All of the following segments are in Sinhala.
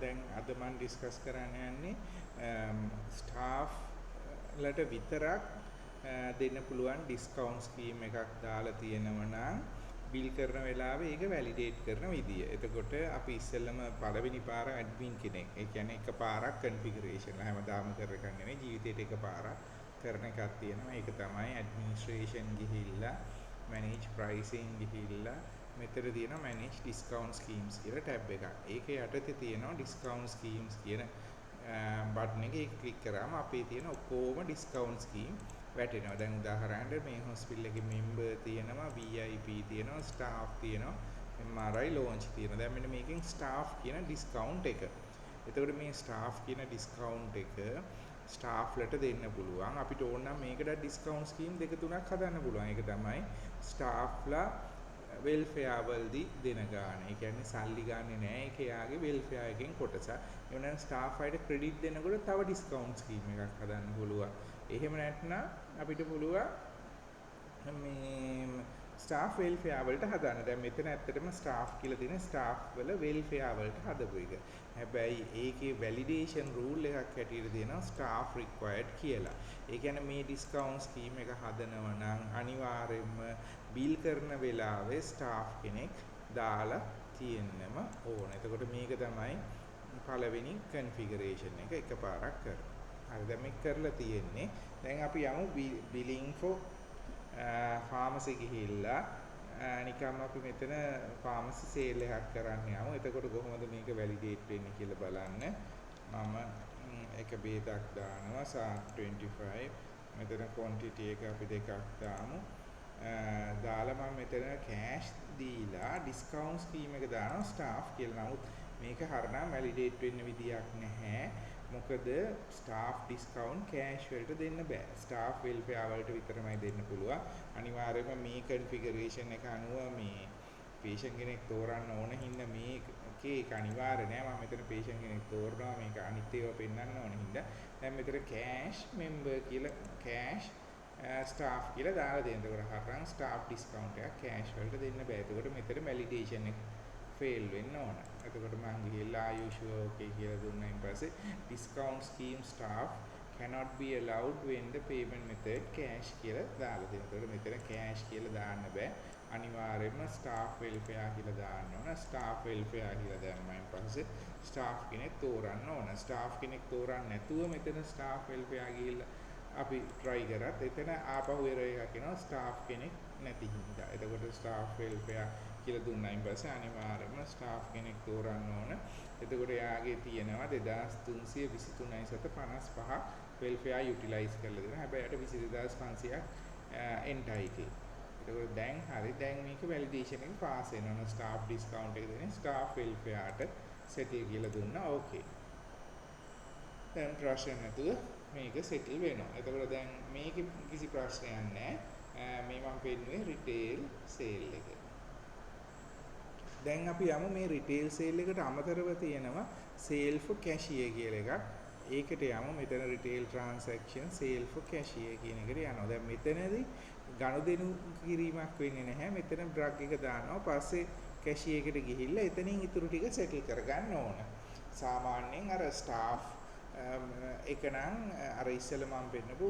දැන් අද මම ඩිස්කස් කරන්න යන්නේ ස්ටාෆ් ලට විතරක් දෙන්න පුළුවන් ඩිස්කවුන්ට් ස්කීම් එකක් දාලා තියෙනවා නම් බිල් කරන වෙලාවේ ඒක වැලිඩේට් කරන විදිය. එතකොට අපි ඉස්සෙල්ලම පළවෙනි පාර ඇඩ්මින් කෙනෙක්. ඒ කියන්නේ එකපාරක් කන්ෆිගරේෂන් හැමදාම කර එකක් නෙවෙයි ජීවිතේට එකපාරක් කරන එකක් තියෙනවා. ඒක තමයි ඇඩ්මිනිස්ට්‍රේෂන් ගිහිල්ලා මැනේජ් ප්‍රයිසිං ගිහිල්ලා මෙතන තියෙනවා මැනේජ් ඩිස්කවුන්ට් ස්කීම්ස් කියලා ටැබ් එකක්. ඒකේ යටතේ තියෙනවා ඩිස්කවුන්ට් ස්කීම්ස් කියන බටන් එකේ ක්ලික් කරාම අපේ තියෙන ඔක්කොම ඩිස්කවුන්ට් ස්කීම් වැටෙනවා. දැන් උදාහරණයක් මේ හොස්පිටල් එකේ මෙම්බර් තියෙනවා, VIP තියෙනවා, ස්ටාෆ් තියෙනවා, MRI ලෝන්ච් තියෙනවා. දැන් මෙන්න මේකෙන් ස්ටාෆ් කියන ඩිස්කවුන්ට් එක. එතකොට මේ ස්ටාෆ් කියන ඩිස්කවුන්ට් එක ස්ටාෆ්ලට දෙන්න පුළුවන්. අපිට ඕන නම් මේකට ඩිස්කවුන්ට් ස්කීම් දෙක තුනක් හදන්න පුළුවන්. ඒක තමයි ස්ටාෆ්ලා වෙල්ෆෙයාර් වලදී දෙන ගාණ. ඒ කියන්නේ සල්ලි ගන්නෙ නෑ. ඒක යාගේ වෙල්ෆෙයාර් එකෙන් කොටසක්. ඒ වුණාම ස්ටාෆ් අයට ක්‍රෙඩිට් දෙනකොට තව ඩිස්කවුන්ට් ස්කීම් එකක් හදන්න පුළුවන්. එහෙම නැත්නම් අපිට පුළුවන් මේ ස්ටාෆ් වෙල්ෆෙයාර් වලට හදන්න. දැන් මෙතන ඇත්තටම ස්ටාෆ් කියලා දෙන ස්ටාෆ් වල වෙල්ෆෙයාර් වලට හදපු එක. හැබැයි ඒකේ වැලිඩේෂන් රූල් එකක් හැටියට දෙනවා ස්ටාෆ් රික්වයර්ඩ් කියලා. ඒ කියන්නේ මේ ඩිස්කවුන්ට් ස්කීම් එක හදනවා නම් අනිවාර්යයෙන්ම බිල් කරන වෙලාවේ ස්ටාෆ් කෙනෙක් දාලා තියෙන්නම ඕන. එතකොට මේක තමයි පළවෙනි කන්ෆිගරේෂන් එක එකපාරක් කරනවා. හරි දැන් මේක කරලා තියෙන්නේ. දැන් අපි යමු බිලින් ෆෝ ෆාමසි ගිහිල්ලා නිකම්ම අපි මෙතන ෆාමසි සේල් එකක් කරන්න යමු. එතකොට කොහොමද මේක වැලිඩේට් වෙන්නේ කියලා බලන්න. මම එක බේදක් දානවා SART 25. මෙතන quantity එක අපි දෙකක් දාමු. දාලා මම මෙතන කෑෂ් දීලා ඩිස්කවුන්ට් ස්කීම් එක දානවා ස්ටාෆ් කියලා. නමුත් මේක හරිනම් වැලිඩේට් වෙන්න විදියක් නැහැ. මොකද ස්ටාෆ් ඩිස්කවුන්ට් කෑෂ් වලට දෙන්න බෑ. ස්ටාෆ් වෙල්ෆෙයාර් වලට විතරමයි දෙන්න පුළුවන්. අනිවාර්යයෙන්ම මේ කන්ෆිගරේෂන් එක අනුව මේ පේෂන්ට් කෙනෙක් තෝරන්න ඕන හින්දා මේකේ ඒක අනිවාර්ය නෑ. මම මෙතන පේෂන්ට් කෙනෙක් තෝරනවා මේක අනිත් ඒවා පෙන්වන්න ඕන හින්දා. දැන් මෙතන කෑෂ් මෙම්බර් කියලා කෑෂ් ස්ටාෆ් කියලා දාලා දෙන්න. ඒකට හරිනම් ස්ටාෆ් ඩිස්කවුන්ට් එකක් කෑෂ් වලට දෙන්න බෑ. ඒකට මෙතන වැලිඩේෂන් එක ෆේල් වෙන්න ඕන. එතකොට මම ගිහිල්ලා ආයුෂෝ ඕකේ කියලා දුන්නායින් පස්සේ discount scheme staff cannot be allowed when the payment method cash කියලා දාලා දෙනවා. එතකොට මෙතන cash කියලා දාන්න බෑ. අනිවාර්යයෙන්ම staff welfare කියලා දාන්න ඕන. staff welfare කියලා දැම්මයින් පස්සේ staff කෙනෙක් තෝරන්න ඕන. staff කෙනෙක් තෝරන්න නැතුව මෙතන staff welfare ගිහිල්ලා අපි try කරත් එතන ආපහු error එකක් එනවා staff කෙනෙක් නැති හින්දා. එතකොට staff welfare කියලා දුන්නායින් පස්සේ අනිවාර්යයෙන්ම ස්ටාෆ් කෙනෙක් තෝරන්න ඕන. එතකොට එයාගේ තියෙනවා 2323.55 වෙල්ෆෙයාර් යුටිලයිස් කරලා දෙනවා. හැබැයි යට 22500ක් එන්ටයිටි. එතකොට දැන් හරි දැන් මේක වැලිඩේෂන් එක පාස් වෙනවා. ස්ටාෆ් ඩිස්කවුන්ට් එක දෙන්නේ ස්ටාෆ් වෙල්ෆෙයාර්ට සෙටිල් කියලා දුන්නා. ඕකේ. දැන් ප්‍රශ්න නැතුව මේක සෙටිල් වෙනවා. එතකොට දැන් මේකේ කිසි ප්‍රශ්නයක් නැහැ. මේ මම පෙන්නුවේ රිටේල් සේල් එක. දැන් අපි යමු මේ රිටේල් සේල් එකට අමතරව තියෙනවා සේල් ෆෝ කැෂියර් කියලා එකක්. ඒකට යමු මෙතන retail transaction sale for cashier කියන එකට යනවා. දැන් මෙතනදී ගනුදෙනු කිරීමක් වෙන්නේ නැහැ. මෙතන ඩ්‍රග් එක දානවා. පස්සේ කැෂියර් එකට ගිහිල්ලා එතනින් ඉතුරු ටික සෙටල් කරගන්න ඕන. සාමාන්‍යයෙන් අර ස්ටාෆ් එකනම් අර ඉස්සෙල්ලා මම පෙන්නපු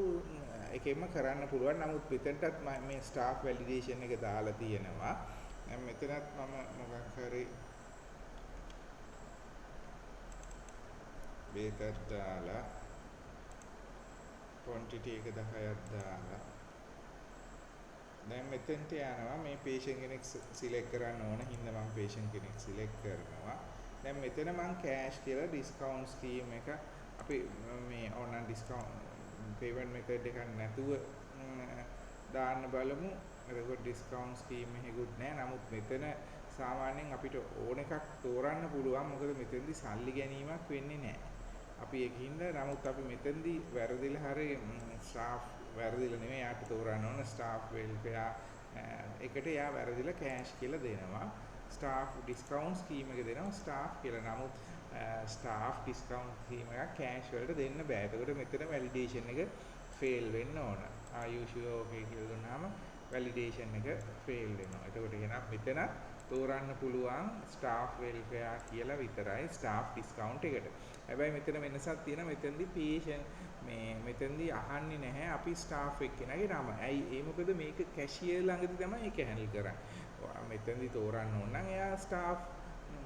එකෙන්ම කරන්න පුළුවන්. නමුත් මෙතනටත් මේ ස්ටාෆ් වැලිඩේෂන් එක දාලා තියෙනවා. දැන් මෙතනත් මම මොකක් හරි බේකට් දාලා quantity එක 10ක් දාලා දැන් මෙතෙන්ට යනවා මේ patient කෙනෙක් select කරන්න ඕන හින්දා මම patient කෙනෙක් select කරනවා. දැන් මෙතන මම cash කියලා discount scheme එක අපි මේ online discount payment method එකක් නැතුව දාන්න බලමු. එතකොට ඩිස්කවුන්ට් ස්කීම් එකකුත් නැහැ. නමුත් මෙතන සාමාන්‍යයෙන් අපිට ඕන එකක් තෝරන්න පුළුවන්. මොකද මෙතෙන්දී සල්ලි ගැනීමක් වෙන්නේ නැහැ. අපි ඒකින්ද නමුත් අපි මෙතෙන්දී වැරදිලා හරි ස්ටාෆ් වැරදිලා නෙමෙයි යාට තෝරන්න ඕන ස්ටාෆ් වෙල්ෆෙයාර් එකට යා වැරදිලා කෑෂ් කියලා දෙනවා. ස්ටාෆ් ඩිස්කවුන්ට් ස්කීම් එක දෙනවා ස්ටාෆ් කියලා. නමුත් ස්ටාෆ් ඩිස්කවුන්ට් ස්කීම් එක කෑෂ් වලට දෙන්න බෑ. එතකොට මෙතන වැලිඩේෂන් එක ෆේල් වෙන්න ඕන. ආයුෂෝ ඕකේ කියලා දුන්නාම වැලිඩේෂන් එක ෆේල් වෙනවා. එතකොට එහෙනම් මෙතන තෝරන්න පුළුවන් ස්ටාෆ් වෙල්ෆෙයාර් කියලා විතරයි ස්ටාෆ් ඩිස්කවුන්ට් එකට. හැබැයි මෙතන වෙනසක් තියෙනවා මෙතනදී මෙතනදී අහන්නේ නැහැ අපි ස්ටාෆ් එක්කෙනාගේ නම. ඇයි ඒ මොකද මේක කැෂියර් ළඟදී තමයි ඒක හැන්ඩල් කරන්නේ. මෙතනදී තෝරන්න ඕන නම් එයා ස්ටාෆ්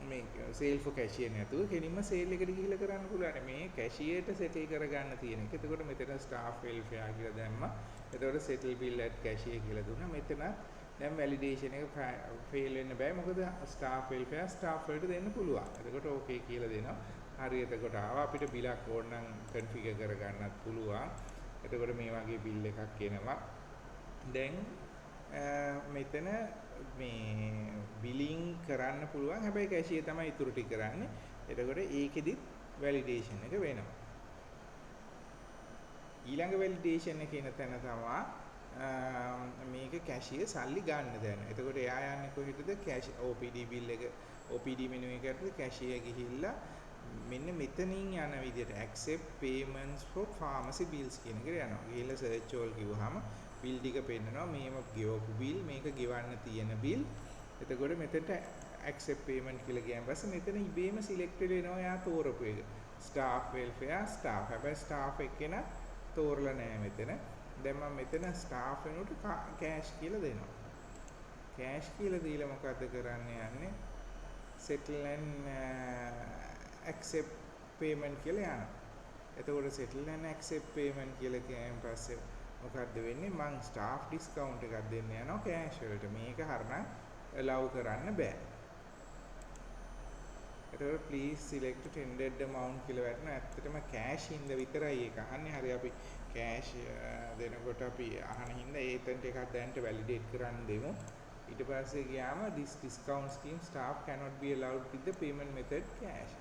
මේ සේල් ෆෝ කැෂියර් නැතුව කෙලින්ම සේල් එකට ගිහිල්ලා කරන්න පුළුවන්. මේ කැෂියර්ට සෙටල් කරගන්න තියෙන එක. එතකොට මෙතන ස්ටාෆ් වෙල්ෆෙයාර් කියලා දැම්මා. එතකොට සෙටල් බිල් ඇට් කැෂියර් කියලා දුන්නා. මෙතන දැන් වැලිඩේෂන් එක ෆේල් වෙන්න බෑ. මොකද ස්ටාෆ් වෙල්ෆෙයාර් ස්ටාෆ් වලට දෙන්න පුළුවන්. එතකොට ඕකේ කියලා දෙනවා. හරි එතකොට ආවා අපිට බිලක් ඕන නම් කන්ෆිගර් කරගන්නත් පුළුවන්. එතකොට මේ වගේ බිල් එකක් එනවා. දැන් මෙතන මේ බිලිං කරන්න පුළුවන්. හැබැයි කැෂියර් තමයි ඉතුරු ටික කරන්නේ. එතකොට ඒකෙදිත් වැලිඩේෂන් එක වෙනවා. ඊළඟ වැලිඩේෂන් එකේ ඉන තැන තමයි මේක කැෂියර් සල්ලි ගන්න දැන. එතකොට එයා යන්නේ කොහෙටද? කැෂ් OPD බිල් එක OPD මෙනු එකට කැෂියර් ගිහිල්ලා මෙන්න මෙතනින් යන විදිහට accept payments for pharmacy bills කියන එකට යනවා. ගිහිල්ලා search all කිව්වහම බිල් ටික පෙන්නනවා. මේම ගෙවපු බිල්, මේක ගෙවන්න තියෙන බිල්. එතකොට මෙතනට accept payment කියලා ගියන් පස්සේ මෙතන ඉබේම select වෙනවා යා තෝරපු එක. staff welfare staff. හැබැයි staff එක්කෙනා තෝරලා නැහැ මෙතන. දැන් මම මෙතන staff වෙනුවට cash කියලා දෙනවා. cash කියලා දීලා මොකද්ද කරන්න යන්නේ? settle and accept payment කියලා යනවා. එතකොට settle and accept payment කියලා කියන් පස්සේ මොකද්ද වෙන්නේ? මං staff discount එකක් දෙන්න යනවා cash වලට. මේක හරිනම් allow කරන්න බෑ. එතකොට please select tendered amount කියලා වැටෙනවා. ඇත්තටම cash හින්දා විතරයි ඒක අහන්නේ. හරි අපි cash දෙනකොට අපි අහන හින්දා ඒතෙන්ට එකක් දැනට validate කරන්න දෙමු. ඊට පස්සේ ගියාම this discount scheme staff cannot be allowed with the payment method cash.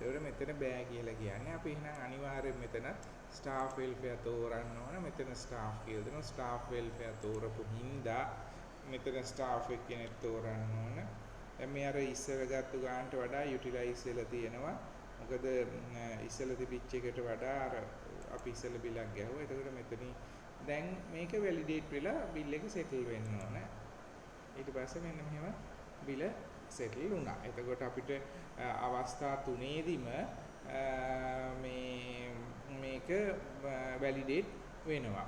ඒකට මෙතන බෑ කියලා කියන්නේ අපි එහෙනම් අනිවාර්යෙන් මෙතන staff welfare තෝරන්න ඕන. මෙතන staff කියලා දෙනවා. staff welfare තෝරපු හින්දා මෙතන staff එක්කෙනෙක් තෝරන්න ඕන. දැන් මේ අර ඉස්සර ගත්ත ගානට වඩා යුටිලයිස් වෙලා තියෙනවා. මොකද ඉස්සල තිබිච්ච එකට වඩා අර අපි ඉස්සල බිලක් ගැහුවා. ඒකට මෙතනින් දැන් මේක වැලිඩේට් වෙලා බිල් එක සෙටල් වෙන්න ඕන. ඊට පස්සේ මෙන්න මෙහෙම බිල සෙටල් වුණා. එතකොට අපිට අවස්ථා තුනේදීම මේක වැලිඩේට් වෙනවා.